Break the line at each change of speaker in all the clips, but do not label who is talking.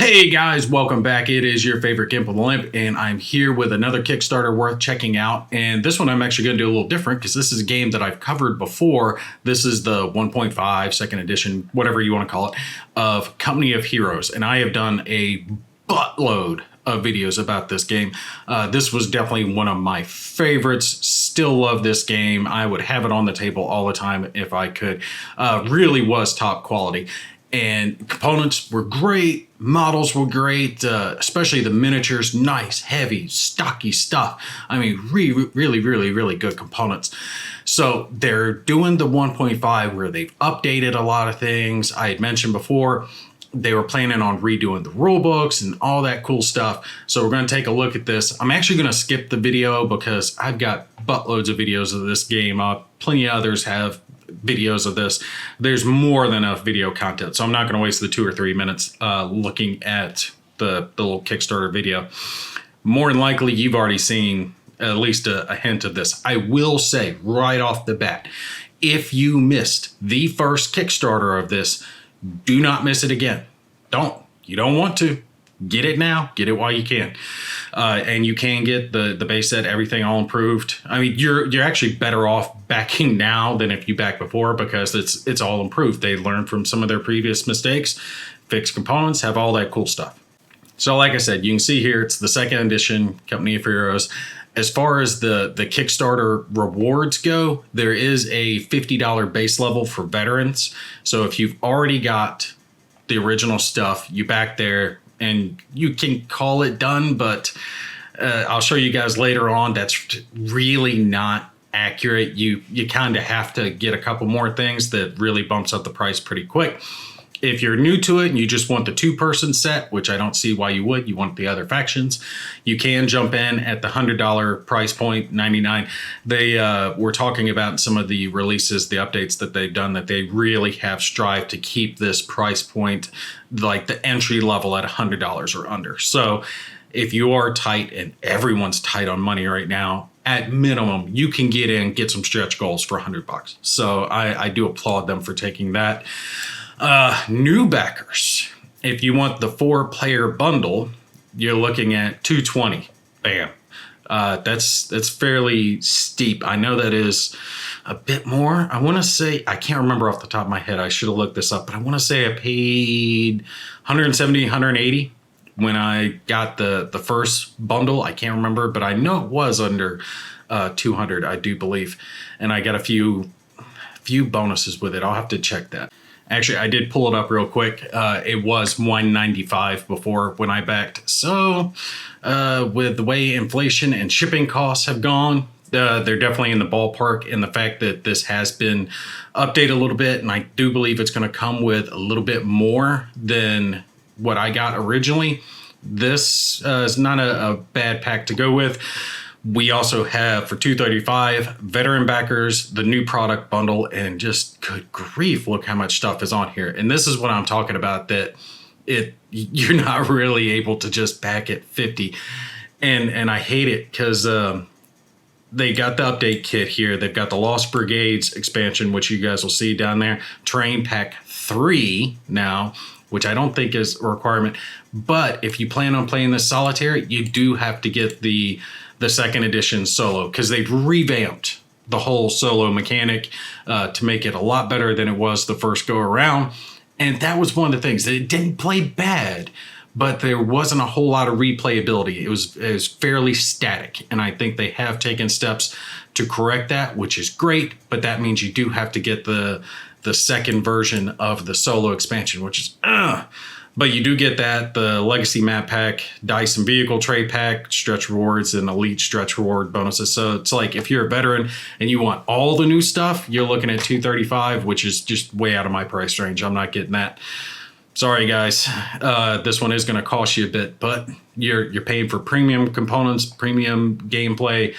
Hey guys, welcome back. It is your favorite Gimp with a Limp, and I'm here with another Kickstarter worth checking out. And this one I'm actually going to do a little different because this is a game that I've covered before. This is the 1.5 second edition, whatever you want to call it, of Company of Heroes. And I have done a buttload of videos about this game. This was definitely one of my favorites. Still love this game. I would have it on the table all the time if I could. Really was top quality. And components were great, models were great, especially the miniatures, nice, heavy, stocky stuff. I mean, really good components. So they're doing the 1.5 where they've updated a lot of things. I had mentioned before, they were planning on redoing the rulebooks and all that cool stuff. So we're going to take a look at this. I'm actually going to skip the video because I've got buttloads of videos of this game. Plenty of others have videos of this. There's more than enough video content, so I'm not going to waste the 2 or 3 minutes looking at the little Kickstarter video. More than likely, you've already seen at least a hint of this. I will say right off the bat, if you missed the first Kickstarter of this, do not miss it again. You don't want to. Get it now. Get it while you can. And you can get the base set, everything all improved. I mean, you're actually better off backing now than if you back before because it's all improved. They learned from some of their previous mistakes, fixed components, have all that cool stuff. So like I said, you can see here, it's the second edition Company of Heroes. As far as the Kickstarter rewards go, there is a $50 base level for veterans. So if you've already got the original stuff, you back there, and you can call it done, but I'll show you guys later on that's really not accurate. You kind of have to get a couple more things that really bumps up the price pretty quick. If you're new to it and you just want the 2-person set, which I don't see why you would, you want the other factions, you can jump in at the $100 price point, $99. They were talking about some of the releases, the updates that they've done, that they really have strived to keep this price point, like the entry level, at $100 or under. So if you are tight, and everyone's tight on money right now, at minimum, you can get some stretch goals for $100. So I do applaud them for taking that. New backers, if you want the 4-player bundle, you're looking at $220. Bam. That's fairly steep. I know that is a bit more. I want to say, I can't remember off the top of my head. I should have looked this up, but I want to say I paid $170, $180 when I got the first bundle. I can't remember, but I know it was under $200, I do believe. And I got a few bonuses with it. I'll have to check that. Actually, I did pull it up real quick. It was $195 before when I backed. So with the way inflation and shipping costs have gone, they're definitely in the ballpark. And the fact that this has been updated a little bit, and I do believe it's going to come with a little bit more than what I got originally. This is not a bad pack to go with. We also have, for $235, veteran backers, the new product bundle, and just good grief, look how much stuff is on here. And this is what I'm talking about, that you're not really able to just back at 50. And I hate it because they got the update kit here. They've got the Lost Brigades expansion, which you guys will see down there. Terrain Pack 3 now, which I don't think is a requirement. But if you plan on playing this solitary, you do have to get the second edition solo, because they've revamped the whole solo mechanic to make it a lot better than it was the first go around. And that was one of the things. It didn't play bad, but there wasn't a whole lot of replayability. It was fairly static. And I think they have taken steps to correct that, which is great. But that means you do have to get the second version of the solo expansion, which is But you do get that, the Legacy Map Pack, Dice and Vehicle Trade Pack, Stretch Rewards, and Elite Stretch Reward bonuses. So it's like, if you're a veteran and you want all the new stuff, you're looking at $235, which is just way out of my price range. I'm not getting that. Sorry, guys. This one is going to cost you a bit, but you're paying for premium components, premium gameplay.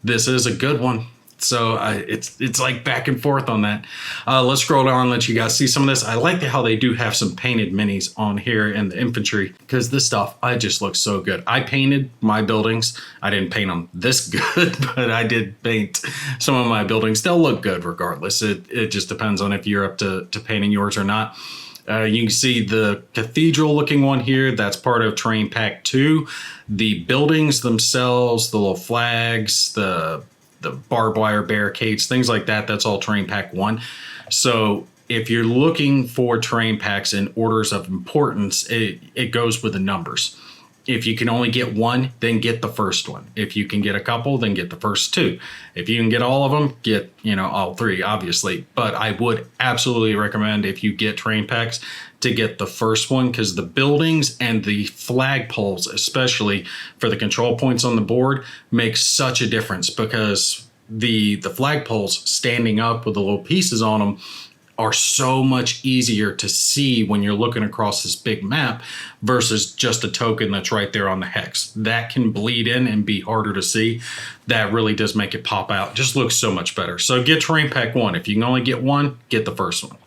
This is a good one. So it's like back and forth on that. Let's scroll down and let you guys see some of this. I like how they do have some painted minis on here in the infantry, because this stuff, I just looks so good. I painted my buildings. I didn't paint them this good, but I did paint some of my buildings. They'll look good regardless. It just depends on if you're up to painting yours or not. You can see the cathedral looking one here. That's part of Terrain Pack 2. The buildings themselves, the little flags, the barbed wire barricades, things like that, that's all Terrain Pack 1. So if you're looking for terrain packs in orders of importance, it goes with the numbers. If you can only get one, then get the first one. If you can get a couple, then get the first two. If you can get all of them, get, all three, obviously. But I would absolutely recommend, if you get terrain packs, to get the first one, because the buildings and the flagpoles, especially for the control points on the board, make such a difference, because the flagpoles standing up with the little pieces on them are so much easier to see when you're looking across this big map versus just a token that's right there on the hex. That can bleed in and be harder to see. That really does make it pop out. Just looks so much better. So get Terrain Pack 1. If you can only get one, get the first one.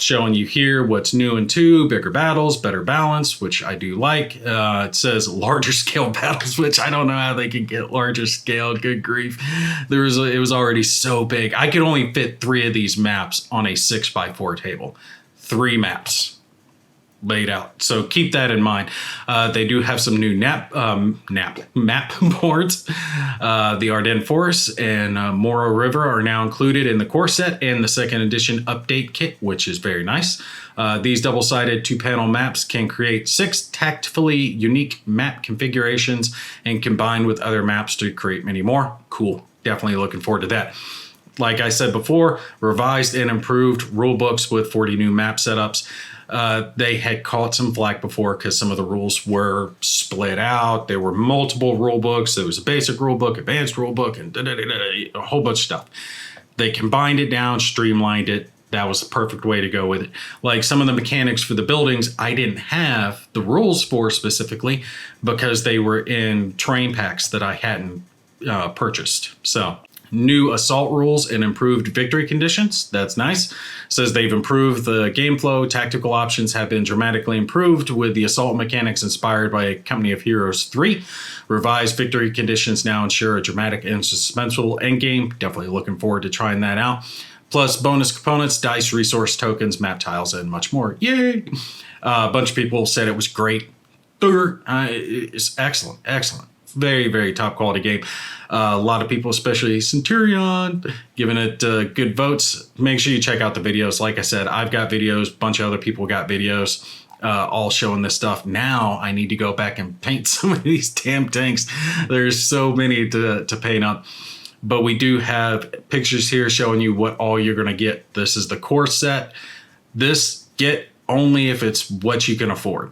Showing you here what's new in 2, bigger battles, better balance, which I do like. It says larger scale battles, which I don't know how they can get larger scale. Good grief. It was already so big. I could only fit 3 of these maps on a 6x4 table. 3 maps laid out. So keep that in mind. They do have some new map boards. The Ardennes Forest and Moro River are now included in the core set and the second edition update kit, which is very nice. These double-sided 2-panel maps can create 6 tactfully unique map configurations and combine with other maps to create many more. Cool. Definitely looking forward to that. Like I said before, revised and improved rulebooks with 40 new map setups. They had caught some flack before because some of the rules were split out. There were multiple rule books. There was a basic rule book, advanced rule book, and a whole bunch of stuff. They combined it down, streamlined it. That was the perfect way to go with it. Like some of the mechanics for the buildings, I didn't have the rules for specifically because they were in terrain packs that I hadn't purchased. So new assault rules and improved victory conditions. That's nice. Says they've improved the game flow. Tactical options have been dramatically improved with the assault mechanics inspired by Company of Heroes 3. Revised victory conditions now ensure a dramatic and suspenseful endgame. Definitely looking forward to trying that out. Plus bonus components, dice, resource tokens, map tiles, and much more. Yay! A bunch of people said it was great. It's excellent. Very, very top quality game. A lot of people, especially Centurion, giving it good votes. Make sure you check out the videos. Like I said, I've got videos. A bunch of other people got videos all showing this stuff. Now I need to go back and paint some of these damn tanks. There's so many to paint up. But we do have pictures here showing you what all you're going to get. This is the core set. This get only if it's what you can afford.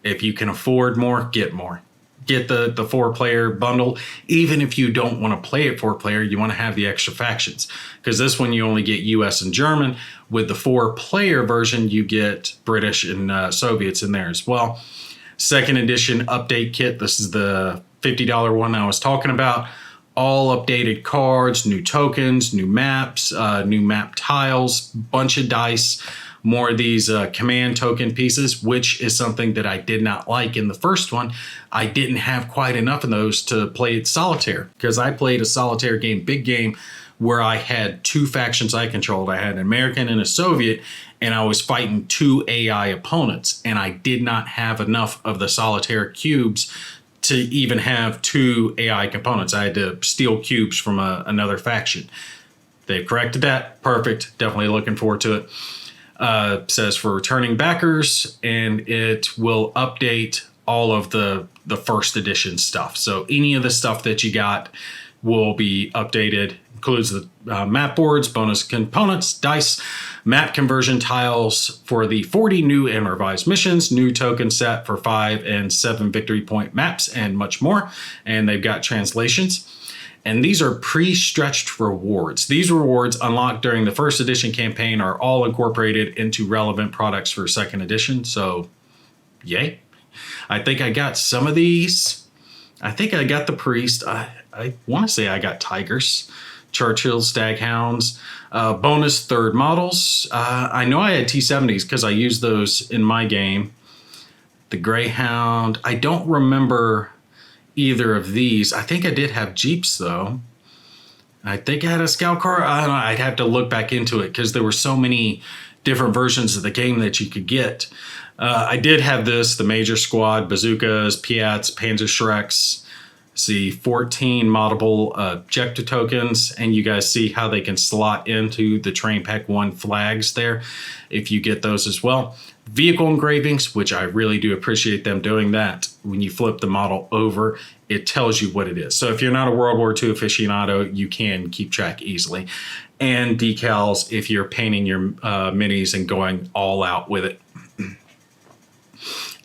If you can afford more, get more. Get the 4-player bundle. Even if you don't want to play it 4-player, you want to have the extra factions. Because this one you only get US and German. With the 4-player version, you get British and Soviets in there as well. Second edition update kit. This is the $50 one I was talking about. All updated cards, new tokens, new maps, new map tiles, bunch of dice, more of these command token pieces, which is something that I did not like in the first one. I didn't have quite enough of those to play solitaire, because I played a solitaire game, big game, where I had 2 factions I controlled. I had an American and a Soviet, and I was fighting 2 AI opponents, and I did not have enough of the solitaire cubes to even have 2 AI components. I had to steal cubes from another faction. They've corrected that. Perfect. Definitely looking forward to it. Says for returning backers, and it will update all of the first edition stuff. So any of the stuff that you got will be updated. Includes the map boards, bonus components, dice, map conversion tiles for the 40 new and revised missions, new token set for 5 and 7 victory point maps, and much more. And they've got translations. And these are pre-stretched rewards. These rewards unlocked during the first edition campaign are all incorporated into relevant products for second edition. So, yay. I think I got some of these. I think I got the Priest. I want to say I got Tigers, Churchill, Staghounds, bonus third models. I know I had T-70s because I used those in my game. The Greyhound. I don't remember either of these. I think I did have Jeeps though. I think I had a scout car. I don't know. I'd have to look back into it because there were so many different versions of the game that you could get. I did have the Major Squad, bazookas, Piats, Panzer Shreks. See 14 moddable objective tokens, and you guys see how they can slot into the Terrain Pack 1 flags there if you get those as well. Vehicle engravings, which I really do appreciate them doing that. When you flip the model over, it tells you what it is. So if you're not a World War II aficionado, you can keep track easily. And decals if you're painting your minis and going all out with it.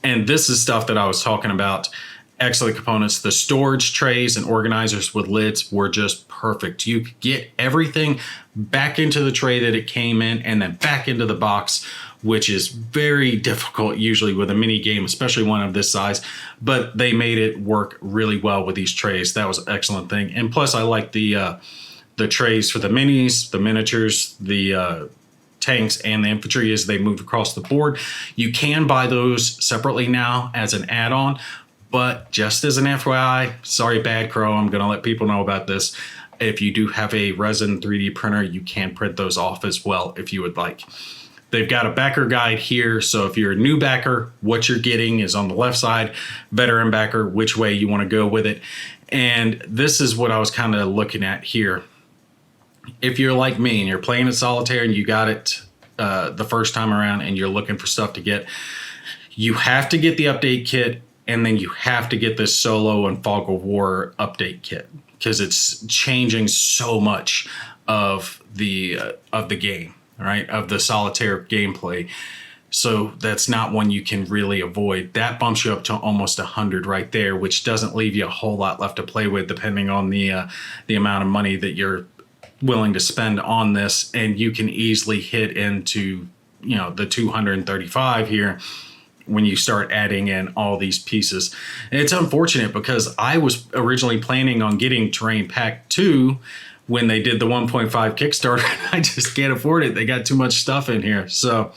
And this is stuff that I was talking about. Excellent components. The storage trays and organizers with lids were just perfect. You could get everything back into the tray that it came in and then back into the box, which is very difficult usually with a mini game, especially one of this size. But they made it work really well with these trays. That was an excellent thing. And plus, I like the trays for the minis, the miniatures, the tanks, and the infantry as they move across the board. You can buy those separately now as an add-on. But just as an FYI, sorry, Bad Crow, I'm going to let people know about this. If you do have a resin 3D printer, you can print those off as well if you would like. They've got a backer guide here. So if you're a new backer, what you're getting is on the left side. Veteran backer, which way you want to go with it. And this is what I was kind of looking at here. If you're like me and you're playing in solitaire and you got it the first time around and you're looking for stuff to get, you have to get the update kit. And then you have to get this Solo and Fog of War update kit because it's changing so much of the game, right? Of the solitaire gameplay. So that's not one you can really avoid. That bumps you up to almost 100 right there, which doesn't leave you a whole lot left to play with, depending on the amount of money that you're willing to spend on this. And you can easily hit into, the 235 here when you start adding in all these pieces. And it's unfortunate because I was originally planning on getting Terrain Pack 2 when they did the 1.5 Kickstarter. I just can't afford it. They got too much stuff in here. So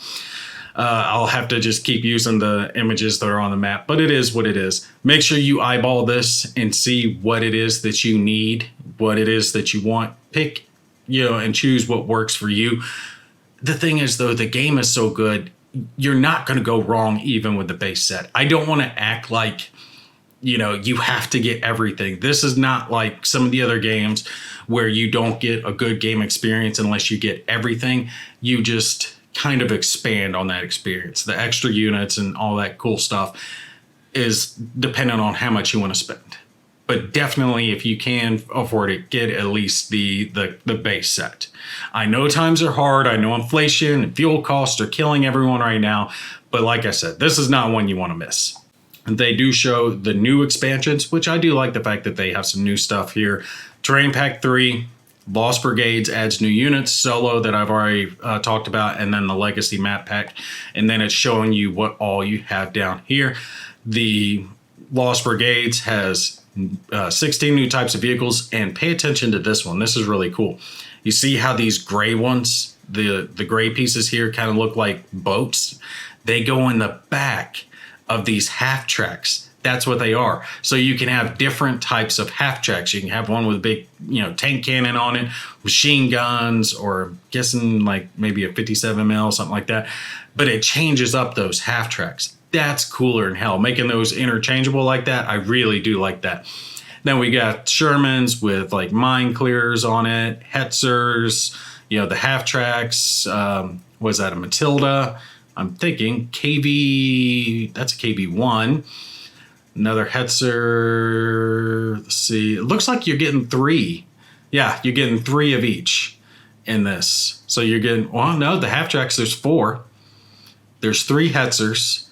I'll have to just keep using the images that are on the map. But it is what it is. Make sure you eyeball this and see what it is that you need, what it is that you want. Pick, and choose what works for you. The thing is, though, the game is so good, you're not going to go wrong even with the base set. I don't want to act like, you have to get everything. This is not like some of the other games where you don't get a good game experience unless you get everything. You just kind of expand on that experience. The extra units and all that cool stuff is dependent on how much you want to spend. But definitely, if you can afford it, get at least the base set. I know times are hard. I know inflation and fuel costs are killing everyone right now. But like I said, this is not one you want to miss. And they do show the new expansions, which I do like the fact that they have some new stuff here. Terrain Pack 3, Lost Brigades adds new units, Solo that I've already talked about, and then the Legacy Map Pack. And then it's showing you what all you have down here. The Lost Brigades has 16 new types of vehicles, and pay attention to this one. This is really cool. You see how these gray ones, the gray pieces here kind of look like boats? They go in the back of these half tracks. That's what they are. So you can have different types of half tracks. You can have one with a big, tank cannon on it, machine guns, or I'm guessing like maybe a 57 mil, something like that. But it changes up those half tracks. That's cooler than hell. Making those interchangeable like that, I really do like that. Then we got Shermans with like mine clearers on it, Hetzers, the half tracks. Was that a Matilda? I'm thinking KV, that's a KV1. Another Hetzer. Let's see. It looks like you're getting 3. Yeah, you're getting 3 of each in this. So you're getting, the half tracks, there's 4. There's 3 Hetzers,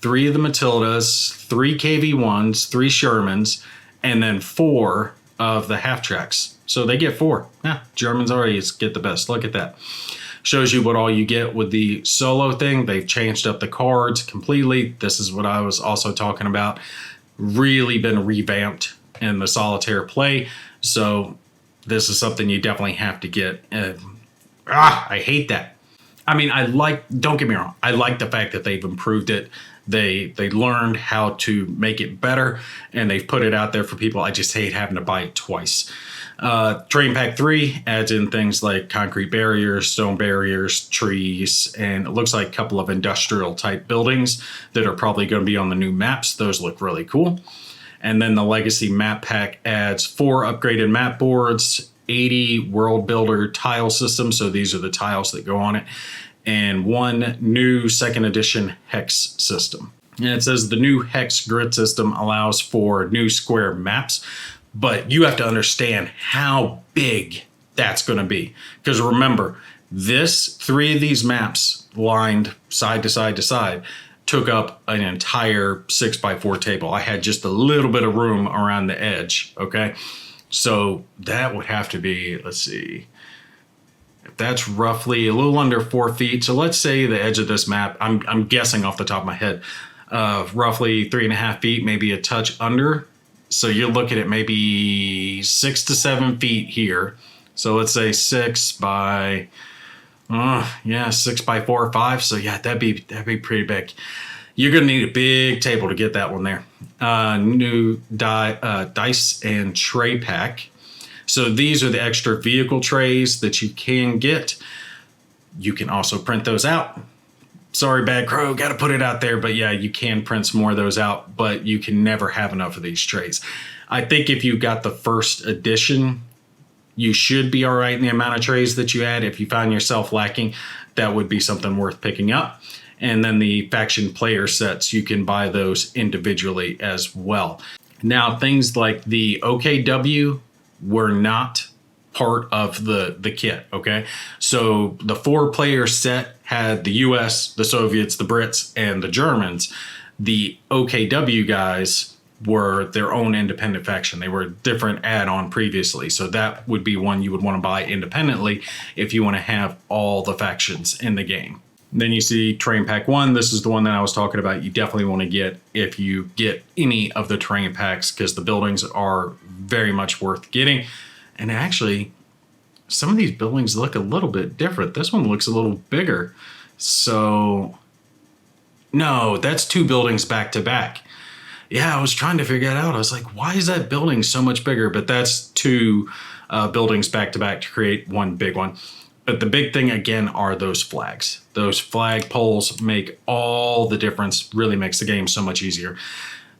3 of the Matildas, 3 KV1s, 3 Shermans, and then 4 of the half tracks. So they get 4. Yeah, Germans already get the best. Look at that. Shows you what all you get with the Solo thing. They've changed up the cards completely. This is what I was also talking about. Really been revamped in the solitaire play. So this is something you definitely have to get. I hate that. I mean, don't get me wrong, I like the fact that they've improved it. They learned how to make it better, and they've put it out there for people. I just hate having to buy it twice. Terrain Pack 3 adds in things like concrete barriers, stone barriers, trees, and it looks like a couple of industrial type buildings that are probably going to be on the new maps. Those look really cool. And then the Legacy Map Pack adds 4 upgraded map boards, 80 World Builder tile systems. So these are the tiles that go on it. And 1 new 2nd edition hex system. And it says the new hex grid system allows for new square maps, but you have to understand how big that's going to be. Because remember, 3 of these maps lined side to side to side took up an entire 6x4 table. I had just a little bit of room around the edge. Okay. So that would have to be, let's see, if that's roughly a little under 4 feet. So let's say the edge of this map, I'm guessing off the top of my head, roughly 3.5 feet, maybe a touch under. So you're looking at maybe 6 to 7 feet here. So let's say 6 by 4 or 5. So yeah, that'd be pretty big. You're gonna need a big table to get that one there. New dice and tray pack. So these are the extra vehicle trays that you can get. You can also print those out. Sorry, Bad Crow, got to put it out there. But yeah, you can print some more of those out, but you can never have enough of these trays. I think if you got the first edition, you should be all right in the amount of trays that you add. If you find yourself lacking, that would be something worth picking up. And then the faction player sets, you can buy those individually as well. Now, things like the OKW were not part of the kit, okay? So the 4-player set had the US, the Soviets, the Brits, and the Germans. The OKW guys were their own independent faction. They were a different add-on previously. So that would be one you would want to buy independently if you want to have all the factions in the game. Then you see Terrain Pack 1. This is the one that I was talking about. You definitely want to get if you get any of the terrain packs, because the buildings are very much worth getting. And actually, some of these buildings look a little bit different. This one looks a little bigger. So, no, that's 2 buildings back to back. Yeah, I was trying to figure it out. I was like, why is that building so much bigger? But that's 2 buildings back to back to create one big one. But the big thing, again, are those flags. Those flag poles make all the difference, really makes the game so much easier.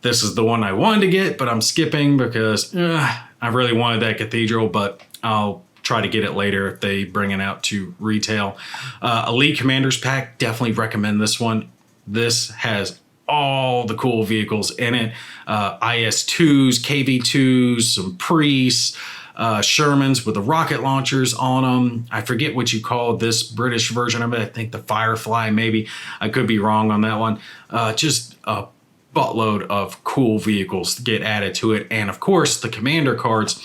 This is the one I wanted to get, but I'm skipping because I really wanted that cathedral, but I'll try to get it later if they bring it out to retail. Elite Commanders Pack, definitely recommend this one. This has all the cool vehicles in it. IS-2s, KV-2s, some priests, Shermans with the rocket launchers on them. I forget what you call this British version of it. I think the Firefly, maybe. I could be wrong on that one. Just a buttload of cool vehicles get added to it. And of course, the commander cards,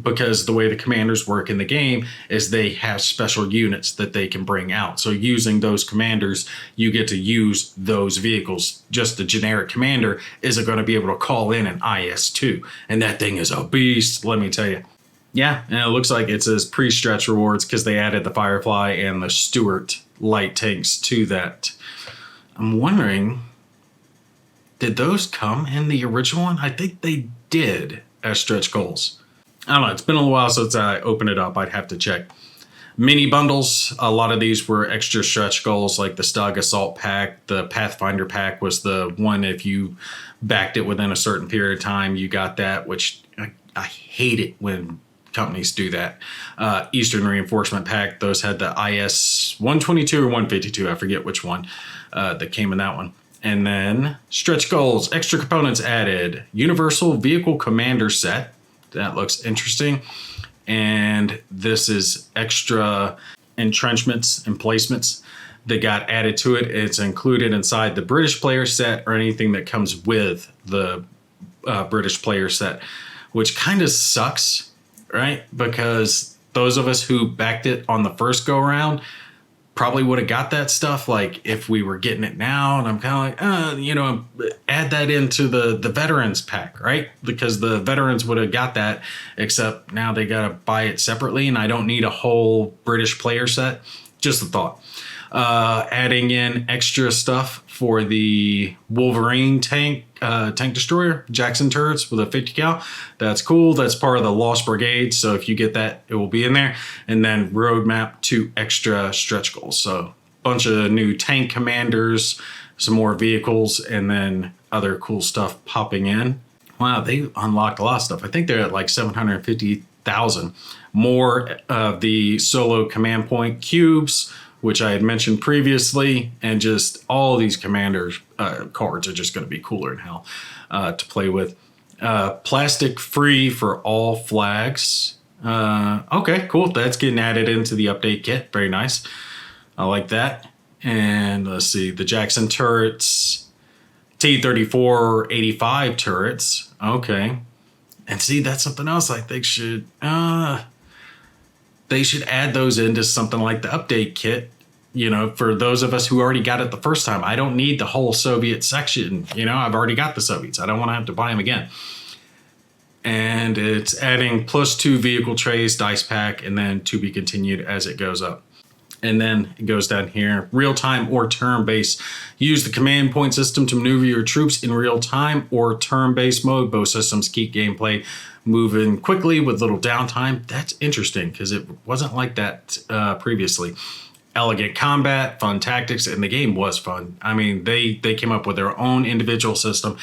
because the way the commanders work in the game is they have special units that they can bring out. So using those commanders, you get to use those vehicles. Just the generic commander isn't going to be able to call in an IS-2. And that thing is a beast, let me tell you. Yeah, and it looks like it says pre-stretch rewards because they added the Firefly and the Stuart light tanks to that. I'm wondering, did those come in the original one? I think they did as stretch goals. I don't know. It's been a little while since I opened it up. I'd have to check. Mini bundles. A lot of these were extra stretch goals, like the Stug Assault Pack. The Pathfinder Pack was the one if you backed it within a certain period of time, you got that, which I hate it when companies do that. Eastern Reinforcement Pack. Those had the IS 122 or 152. I forget which one that came in that one. And then stretch goals. Extra components added. Universal Vehicle Commander Set. That looks interesting. And this is extra entrenchments and placements that got added to it. It's included inside the British player set or anything that comes with the British player set, which kind of sucks, right? Because those of us who backed it on the first go around probably would have got that stuff like if we were getting it now. And I'm kind of like, add that into the veterans pack, right? Because the veterans would have got that, except now they got to buy it separately. And I don't need a whole British player set. Just a thought. Adding in extra stuff for the Wolverine tank destroyer, Jackson turrets with a 50 cal. That's cool. That's part of the Lost Brigade. So if you get that, it will be in there. And then roadmap 2 extra stretch goals. So bunch of new tank commanders, some more vehicles, and then other cool stuff popping in. Wow, they unlocked a lot of stuff. I think they're at like 750,000. More of the solo command point cubes, which I had mentioned previously, and just all these commanders cards are just going to be cooler than hell to play with. Plastic free for all flags. Okay, cool. That's getting added into the update kit. Very nice. I like that. And let's see, the Jackson turrets, T-34-85 turrets. Okay. And see, that's something else I think they should add those into something like the update kit. You know, for those of us who already got it the first time, I don't need the whole Soviet section. You know, I've already got the Soviets. I don't want to have to buy them again. And it's adding +2 vehicle trays, dice pack, and then to be continued as it goes up. And then it goes down here, real time or turn-based. Use the command point system to maneuver your troops in real time or turn-based mode. Both systems keep gameplay moving quickly with little downtime. That's interesting because it wasn't like that previously. Elegant combat, fun tactics, and the game was fun. I mean, they came up with their own individual system.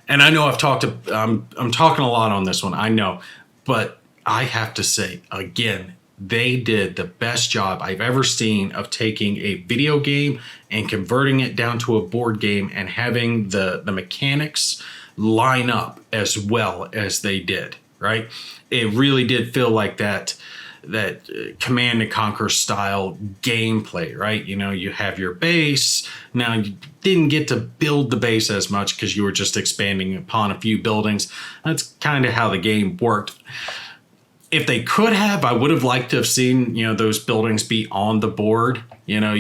And I know I'm talking a lot on this one, I know. But I have to say, again, they did the best job I've ever seen of taking a video game and converting it down to a board game and having the mechanics line up as well as they did, right? It really did feel like that Command and Conquer style gameplay, right? You know, you have your base. Now, you didn't get to build the base as much because you were just expanding upon a few buildings. That's kind of how the game worked. If they could have, I would have liked to have seen, you know, those buildings be on the board. You know,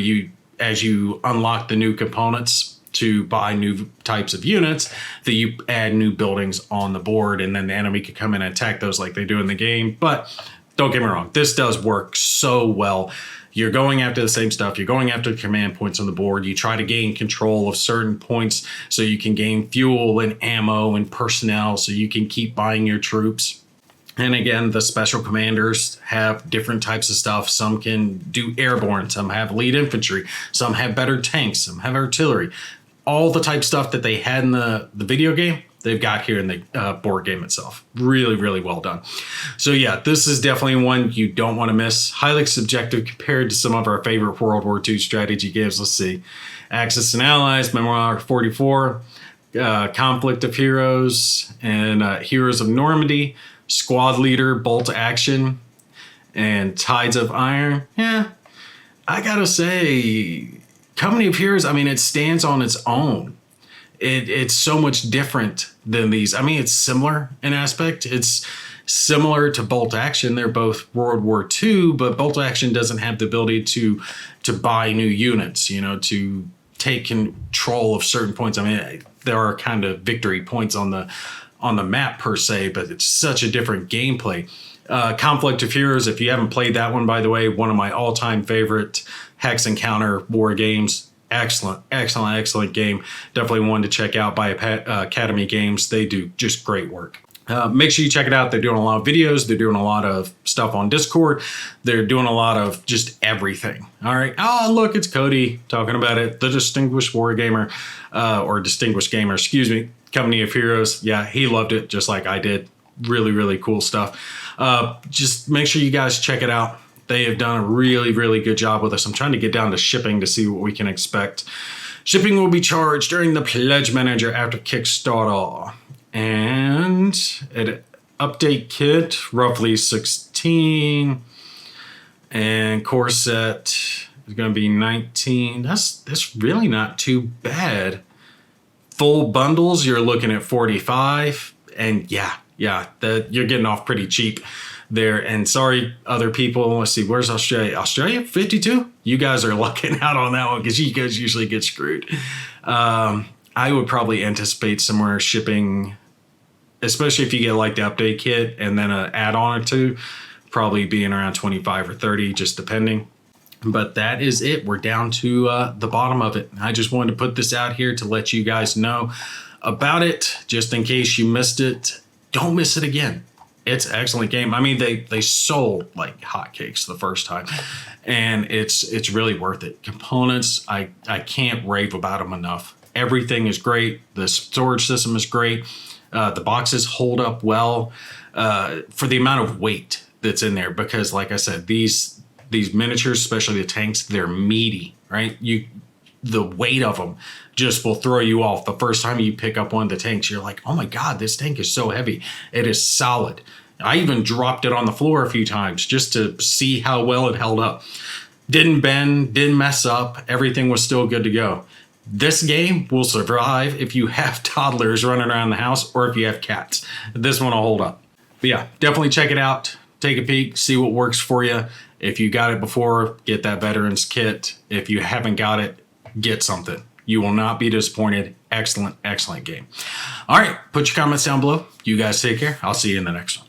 as you unlock the new components to buy new types of units, that you add new buildings on the board, and then the enemy could come in and attack those like they do in the game. But don't get me wrong, this does work so well. You're going after the same stuff. You're going after the command points on the board. You try to gain control of certain points so you can gain fuel and ammo and personnel so you can keep buying your troops. And again, the special commanders have different types of stuff. Some can do airborne, some have lead infantry, some have better tanks, some have artillery. All the type stuff that they had in the video game, they've got here in the board game itself. Really, really well done. So yeah, this is definitely one you don't want to miss. Highly subjective compared to some of our favorite World War II strategy games. Let's see. Axis and Allies, Memoir 44, Conflict of Heroes, and Heroes of Normandy. Squad Leader, Bolt Action, and Tides of Iron. Yeah, I gotta say, Company of Heroes, I mean, it stands on its own. It's so much different than these. I mean, it's similar in aspect. It's similar to Bolt Action. They're both World War II, but Bolt Action doesn't have the ability to buy new units, you know, to take control of certain points. I mean, there are kind of victory points on the map per se, but it's such a different gameplay. Conflict of Heroes, if you haven't played that one, by the way, one of my all-time favorite hex and counter war games. Excellent game. Definitely one to check out by Academy Games. They do just great work. Make sure you check it out. They're doing a lot of videos. They're doing a lot of stuff on Discord. They're doing a lot of just everything. All right. Oh, look, it's Cody talking about it. The Distinguished War Gamer, or Distinguished Gamer, excuse me. Company of Heroes. Yeah, he loved it just like I did. Really, really cool stuff. Just make sure you guys check it out. They have done a really, really good job with us. I'm trying to get down to shipping to see what we can expect. Shipping will be charged during the Pledge Manager after Kickstarter. And an update kit, roughly 16. And core set is going to be 19. That's really not too bad. Full bundles, you're looking at 45. And yeah, you're getting off pretty cheap there. And sorry, other people. Let's see, where's Australia? Australia, 52? You guys are lucking out on that one because you guys usually get screwed. I would probably anticipate somewhere shipping, especially if you get like the update kit and then an add-on or two, probably being around 25 or 30, just depending. But that is it. We're down to the bottom of it. I just wanted to put this out here to let you guys know about it, just in case you missed it. Don't miss it again. It's an excellent game. I mean, they sold like hotcakes the first time, and it's really worth it. Components, I can't rave about them enough. Everything is great. The storage system is great. The boxes hold up well for the amount of weight that's in there, because like I said, these miniatures, especially the tanks, they're meaty, right? The weight of them just will throw you off. The first time you pick up one of the tanks, you're like, oh my God, this tank is so heavy. It is solid. I even dropped it on the floor a few times just to see how well it held up. Didn't bend, didn't mess up. Everything was still good to go. This game will survive if you have toddlers running around the house or if you have cats. This one will hold up. But yeah, definitely check it out. Take a peek, see what works for you. If you got it before, get that Veterans Kit. If you haven't got it, get something. You will not be disappointed. Excellent, excellent game. All right, put your comments down below. You guys take care. I'll see you in the next one.